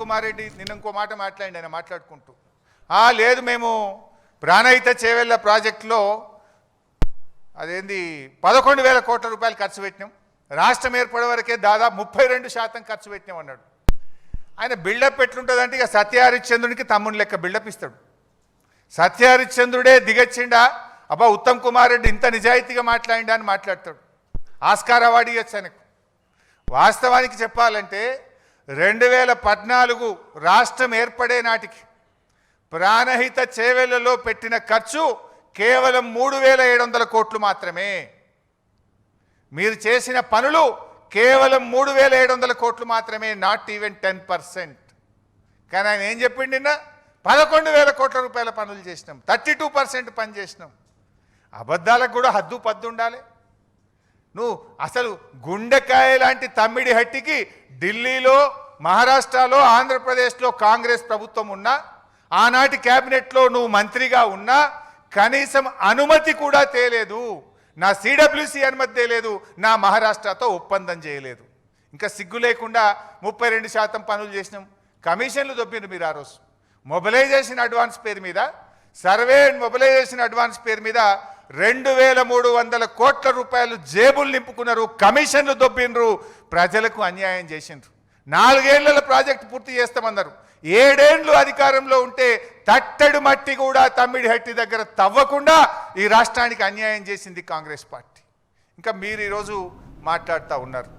కుమార్ రెడ్డి నిన్న ఇంకో మాట మాట్లాడి ఆయన మాట్లాడుకుంటూ లేదు మేము ప్రాణహిత చేవెళ్ళ ప్రాజెక్టులో అదేంది 11,000 కోట్ల రూపాయలు ఖర్చు పెట్టినాం, రాష్ట్రం ఏర్పడే వరకే దాదాపు 32% ఖర్చు పెట్టినాం అన్నాడు. ఆయన బిల్డప్ ఎట్లుంటుందంటే ఇక సత్యహరిశ్చంద్రునికి తమ్ముని లెక్క బిల్డప్ ఇస్తాడు. సత్యహరిశ్చంద్రుడే దిగచ్చిండా, అబ్బా ఉత్తమ్ కుమార్ రెడ్డి ఇంత నిజాయితీగా మాట్లాడిండా అని మాట్లాడతాడు. ఆస్కార్ అవార్డు ఇవ్వచ్చు ఆయనకు. వాస్తవానికి చెప్పాలంటే 2014 రాష్ట్రం ఏర్పడే నాటికి ప్రాణహిత చేవెళ్లలో పెట్టిన ఖర్చు కేవలం 3,700 కోట్లు మాత్రమే. మీరు చేసిన పనులు కేవలం 3,700 కోట్లు మాత్రమే, నాట్ ఈవెన్ 10%. కానీ ఆయన ఏం చెప్పిండి నిన్న 11,000 కోట్ల రూపాయల పనులు చేసినాం, 32% పని చేసినాం. అబద్ధాలకు కూడా హద్దు పద్దు ఉండాలి. నువ్వు అసలు గుండెకాయ లాంటి తమ్మిడి హట్టికి ఢిల్లీలో, మహారాష్ట్రలో, ఆంధ్రప్రదేశ్లో కాంగ్రెస్ ప్రభుత్వం ఉన్నా, ఆనాటి క్యాబినెట్లో నువ్వు మంత్రిగా ఉన్నా కనీసం అనుమతి కూడా తేలేదు. నా సిడబ్ల్యూసి అనుమతి తేలేదు, నా మహారాష్ట్రతో ఒప్పందం చేయలేదు. ఇంకా సిగ్గు లేకుండా 32% పనులు చేసినాం. కమిషన్లు దొబ్బిండ్రు మీరు ఆ రోజు. మొబిలైజేషన్ అడ్వాన్స్ పేరు మీద, సర్వే అండ్ మొబిలైజేషన్ అడ్వాన్స్ పేరు మీద 2,300 కోట్ల రూపాయలు జేబులు నింపుకున్నారు, కమిషన్లు దొబ్బిండ్రు, ప్రజలకు అన్యాయం చేసిండ్రు. 4 ఏళ్ల ప్రాజెక్టు పూర్తి చేస్తామన్నారు. 7 ఏళ్ళు అధికారంలో ఉంటే తట్టడు మట్టి కూడా తమ్మిడి హట్టి దగ్గర తవ్వకుండా ఈ రాష్ట్రానికి అన్యాయం చేసింది కాంగ్రెస్ పార్టీ. ఇంకా మీరు ఈరోజు మాట్లాడుతూ ఉన్నారు.